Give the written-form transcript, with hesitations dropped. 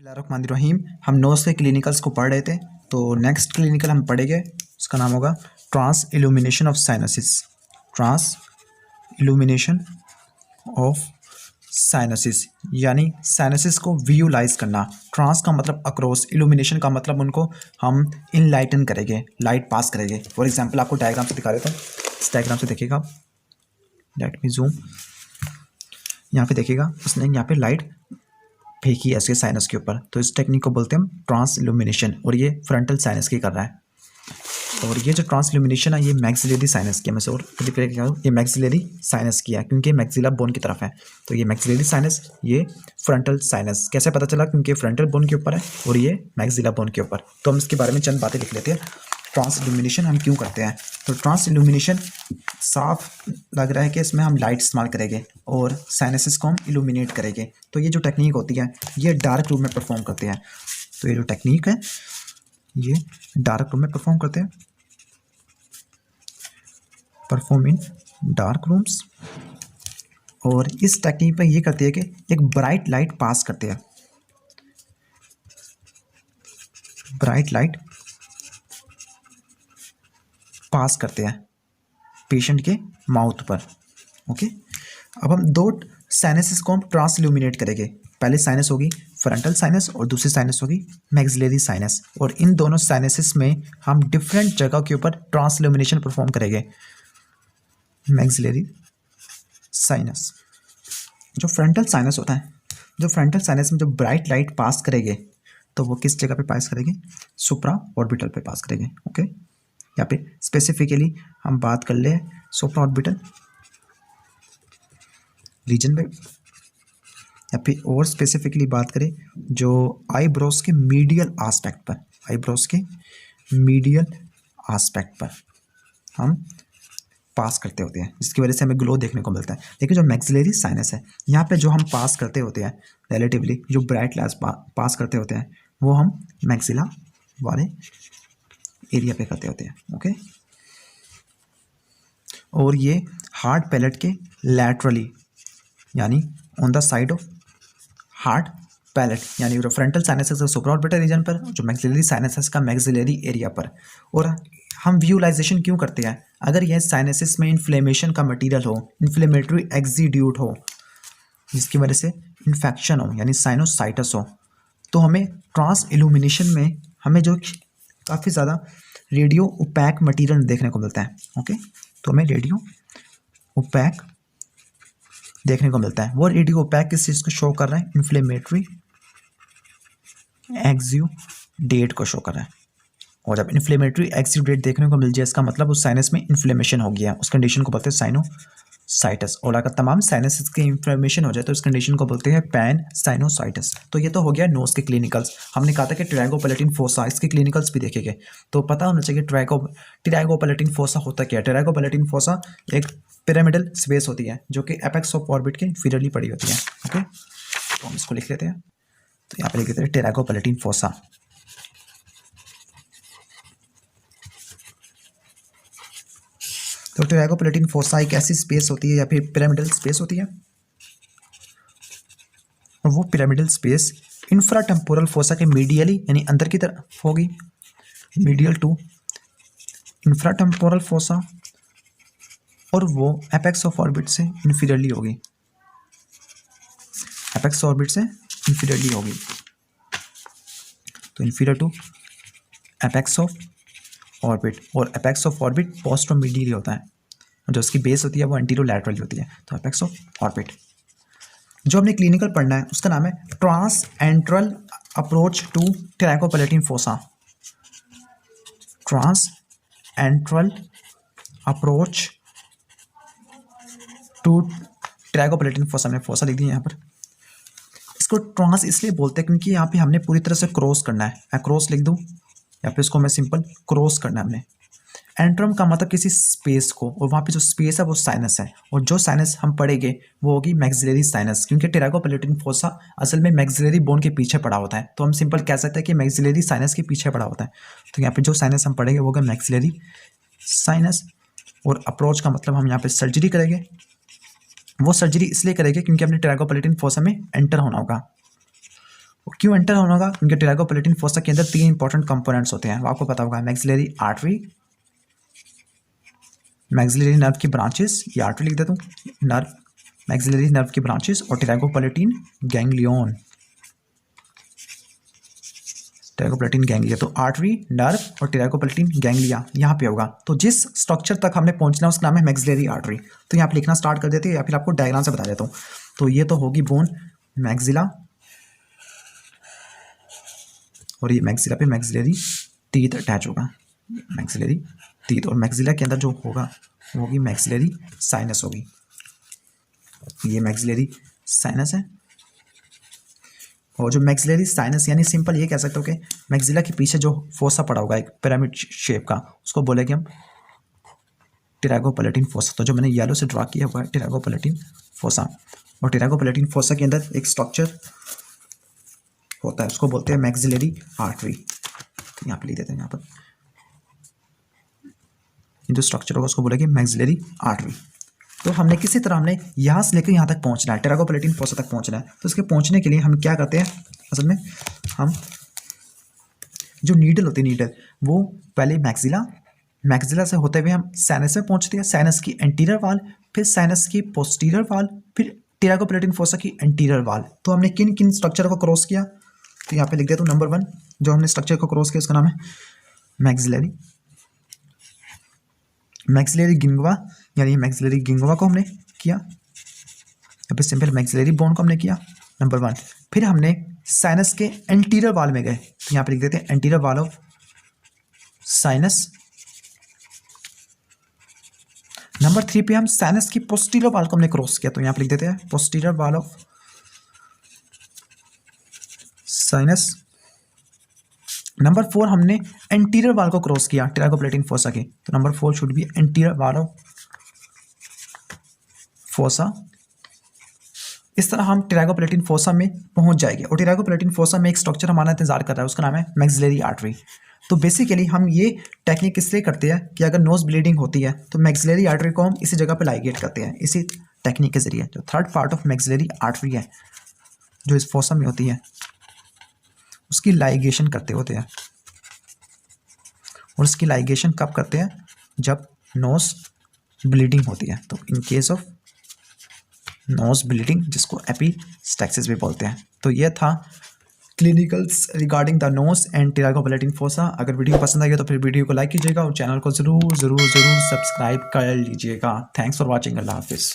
बिस्मिल्लाहिर्रहमानिर्रहीम। हम नोज़ के क्लिनिकल्स को पढ़ रहे थे, तो नेक्स्ट क्लिनिकल हम पढ़ेंगे, उसका नाम होगा trans illumination of sinuses. Trans illumination of sinuses यानी साइनसिस को विजुलाइज करना। ट्रांस का मतलब अक्रॉस, इल्यूमिनेशन का मतलब उनको हम इनलाइटन करेंगे, लाइट पास करेंगे। फॉर एग्जांपल आपको डायग्राम से दिखा देता हूँ। इस डायग्राम से देखिएगा, लेट मी जूम। यहाँ पे देखिएगा, उसने यहाँ पे लाइट फेंकी ऐसे साइनस के ऊपर, तो इस टेक्निक को बोलते हैं हम ट्रांस इल्यूमिनेशन, और ये फ्रंटल साइनस की कर रहा है। और ये जो ट्रांस इल्यूमिनेशन है ये मैक्सिलरी साइनस की है। मैं से और ये मैक्सिलरी साइनस की है क्योंकि मैक्सिला बोन की तरफ है, तो ये मैक्सिलरी साइनस, ये फ्रंटल साइनस। कैसे पता चला? क्योंकि फ्रंटल बोन के ऊपर है और ये मैक्सिला बोन के ऊपर। तो हम इसके बारे में चंद बातें लिख लेते हैं। ट्रांस इल्यूमिनेशन हम क्यों करते हैं? तो ट्रांस इल्यूमिनेशन साफ लग रहा है कि इसमें हम लाइट इस्तेमाल करेंगे और साइनसिस को हम इल्यूमिनेट करेंगे। तो ये जो टेक्निक होती है ये डार्क रूम में परफॉर्म करते हैं। तो ये जो टेक्निक है ये डार्क रूम में परफॉर्म करते हैं, परफॉर्म इन डार्क रूम्स। और इस टेक्निक पे ये करती है कि एक ब्राइट लाइट पास करते हैं, ब्राइट लाइट पास करते हैं पेशेंट के माउथ पर। ओके, अब हम दो साइनसिस को हम ट्रांस इल्यूमिनेट करेंगे। पहले साइनस होगी फ्रंटल साइनस और दूसरी साइनस होगी मैक्सिलरी साइनस, और इन दोनों साइनसिस में हम डिफरेंट जगह के ऊपर ट्रांस इल्यूमिनेशन परफॉर्म करेंगे। मैक्सिलरी साइनस, जो फ्रंटल साइनस होता है, जो फ्रंटल साइनस में जो ब्राइट लाइट पास करेंगे तो वो किस जगह पे पास करेंगे? सुप्रा ऑर्बिटल पे पास करेंगे। ओके, यहाँ पे स्पेसिफिकली हम बात कर ले सुप्रा ऑर्बिटल रीजन पे, या फिर और स्पेसिफिकली बात करें जो आईब्रोज के मीडियल एस्पेक्ट पर, आईब्रोज के मीडियल एस्पेक्ट पर हम पास करते होते हैं, जिसकी वजह से हमें ग्लो देखने को मिलता है। देखिए जो मैक्सिलरी साइनस है, यहाँ पे जो हम पास करते होते हैं रिलेटिवली, जो ब्राइट लाइट पास करते होते हैं वो हम मैक्सिला वाले एरिया पे करते होते हैं। ओके, और ये हार्ड पैलेट के लैटरली यानी on the side of hard palate, यानी जो फ्रंटल साइनस है सुप्रा ऑर्बिटल रीजन पर, जो मैक्सिलरी साइनस का मैक्सिलरी एरिया पर। और हम विजुलाइजेशन क्यों करते हैं? अगर यह साइनसिस में इन्फ्लेमेशन का मटेरियल हो, इन्फ्लेमेटरी एक्जीड्यूट हो, जिसकी वजह से इन्फेक्शन हो यानी साइनोसाइटिस हो, तो हमें ट्रांस इल्यूमिनेशन में हमें जो काफ़ी ज़्यादा रेडियो ओपैक मटेरियल देखने को मिलता है। ओके, तो हमें रेडियो ओपैक देखने को मिलता है। वो रेडियो ओपैक किस चीज़ को शो कर रहा है? इन्फ्लेमेटरी एक्जीडेट को शो कर रहा है। और जब इन्फ्लेमेटरी एक्जीडेट देखने को मिल जाए, इसका मतलब उस साइनस में इन्फ्लेमेशन हो गया, उस कंडीशन को बोलते हैं साइनोसाइटिस। और अगर तमाम साइनस की इन्फ्लेमेशन हो जाए तो इस कंडीशन को बोलते हैं पैन साइनोसाइटिस। तो ये तो हो गया नोज के क्लिनिकल्स। हमने कहा था कि ट्राइगोपैलेटिन फोसा, इसके क्लिनिकल्स भी देखेंगे, तो पता होना चाहिए ट्राइगोपैलेटिन फोसा होता क्या है। ट्राइगोपैलेटिन फोसा एक पिरामिडल स्पेस होती है जो कि एपेक्स ऑफ ऑर्बिट के इंफीरियरली पड़ी होती है। ओके, तो हम इसको लिख लेते हैं। तो यहाँ पे लिख लेते हैं ट्राइगोपैलेटिन फोसा। तो ट्राइगोपैलेटिन फोसा एक ऐसी स्पेस होती है या फिर पिरामिडल स्पेस होती है, और वो पिरामिडल स्पेस इंफ्राटेम्पोरल फोसा के मीडियली यानी अंदर की तरफ होगी, मीडियल टू इंफ्राटेम्पोरल फोसा, और वो एपेक्स ऑफ ऑर्बिट से इंफीरियरली होगी, एपेक्स ऑर्बिट से इंफीरियरली होगी। तो inferior to apex of orbit, और एपेक्स ऑफ ऑर्बिट पोस्टरोमीडियली होता है, और जो उसकी बेस होती है वो एंटीरोलैटरल होती है। तो एपेक्स ऑफ ऑर्बिट। जो हमने क्लिनिकल पढ़ना है उसका नाम है trans antral approach to pterygopalatine fossa. Trans antral approach to pterygopalatine fossa, हमने फोसा लिख दिया यहाँ पर। इसको ट्रांस इसलिए बोलते हैं क्योंकि यहाँ पे हमने पूरी तरह से क्रॉस करना है। अक्रॉस लिख दूँ या फिर इसको मैं सिंपल क्रॉस करना है हमने। एंट्रम का मतलब किसी स्पेस को, और वहाँ पे जो स्पेस है वो साइनस है, और जो साइनस हम पढ़ेंगे वो होगी मैक्सिलरी साइनस, क्योंकि ट्राइगोपैलेटिन फोसा असल में मैक्सिलरी बोन के पीछे पड़ा होता है। तो हम सिंपल कह सकते हैं कि मैक्सिलरी साइनस के पीछे पड़ा होता है। तो यहाँ पे जो साइनस हम पढ़ेंगे वो होगा मैक्सिलरी साइनस। और अप्रोच का मतलब हम यहाँ पे सर्जरी करेंगे। वो सर्जरी इसलिए करेंगे क्योंकि अपने ट्राइगोपैलेटिन फोसा में एंटर होना होगा। क्यों एंटर होना होगा? क्योंकि टिरागोपलेटिन फोसा के अंदर 3 इंपॉर्टेंट कंपोनेंट्स होते हैं, वो आपको पता होगा। मैक्सिलरी आर्टरी, मैक्सिलरी नर्व की ब्रांचेस, ये आर्टरी लिख देता हूँ, नर्व, मैक्सिलरी नर्व की ब्रांचेस, और टिरागोपलेटिन गैंग्लियन, टिरागोपलेटिन गैंग्लिया। तो आर्टरी, नर्व और टिरागोपलेटिन गैंग्लिया यहाँ पे होगा। तो जिस स्ट्रक्चर तक हमने पहुंचना है उसका नाम है मैक्सिलरी आर्टरी। तो यहाँ पे लिखना स्टार्ट कर देते हैं या फिर आपको डायग्राम से बता देता हूँ। तो ये तो होगी बोन मैक्सिला, और ये मैक्सिला पे मैक्सिलरी टीथ अटैच होगा, मैक्सिलरी टीथ, और मैक्सिला के अंदर जो होगा वो होगी मैक्सिलरी साइनस होगी। ये मैक्सिलरी साइनस है, और जो मैक्सिलरी साइनस यानी सिंपल ये कह सकते हो कि मैक्सिला के पीछे जो फोसा पड़ा होगा एक पिरामिड शेप का, उसको बोलेंगे हम टिरागोपलेटिन फोसा। तो जो मैंने येलो से ड्रा किया हुआ है टिरागोपलेटिन फोसा, और टिरागोपलेटिन फोसा के अंदर एक स्ट्रक्चर होता है, उसको बोलते हैं मैक्सिलरी आर्टरी। तो यहाँ पे लिख देते हैं, यहाँ पर जो स्ट्रक्चर होगा उसको बोलेंगे मैक्सिलरी आर्टरी। तो हमने किसी तरह हमने यहाँ से लेकर यहाँ तक पहुँचना है, टिरागोपलेटिन फोसा तक पहुँचना है। तो इसके पहुँचने के लिए हम क्या करते हैं, असल में हम जो नीडल होती है, नीडल वो पहले मैक्सिला से होते हुए हम साइनस में पहुँचते हैं, साइनस की एंटीरियर वाल, फिर साइनस की पोस्टीरियर वाल, फिर टिरागोपलेटिन फोसा की एंटीरियर वाल। तो हमने किन किन स्ट्रक्चर को क्रॉस किया, तो यहाँ पे लिख देता हूँ। नंबर 1 जो हमने स्ट्रक्चर को क्रॉस किया उसका नाम है मैक्सिलरी गिंगवा, यानी मैक्सिलरी गिंगवा को हमने किया, या फिर सिंपल मैक्सिलरी बोन को हमने किया, नंबर 1। फिर हमने साइनस के एंटीरियर वाल में गए, तो यहाँ पे लिख देते हैं anterior wall of sinus. Number 3 पे हम साइनस की पोस्टीरियर वाल को हमने क्रॉस किया, तो यहाँ पे लिख देते हैं posterior wall of sinus. Number 4 हमने एंटीरियर वाल को क्रॉस किया टिरागोपलेटिन फोसा के, तो number 4 should be anterior wall of fossa. इस तरह हम टिरागोपलेटिन फोसा में पहुंच जाएंगे, और टिरागोपलेटिन फोसा में एक स्ट्रक्चर हमारा इंतजार कर रहा है, उसका नाम है मैक्सिलरी आर्टरी। तो बेसिकली हम ये टेक्निक इसलिए करते हैं कि अगर नोज ब्लीडिंग होती है तो मैक्सिलरी आर्टरी को हम इसी जगह पे लाइगेट करते हैं, इसी टेक्निक के जरिए। जो third part of maxillary artery है जो इस फोसा में होती है, उसकी लाइगेशन करते होते हैं। और उसकी लाइगेशन कब करते हैं, जब नोज ब्लीडिंग होती है। तो in case of nose bleeding, जिसको एपिस्टैक्सिस भी बोलते हैं। तो ये था clinicals regarding the nose and pterygopalatine fossa. अगर वीडियो पसंद आई तो फिर वीडियो को लाइक कीजिएगा और चैनल को जरूर सब्सक्राइब कर लीजिएगा। Thanks for watching. अल्लाह हाफिज़।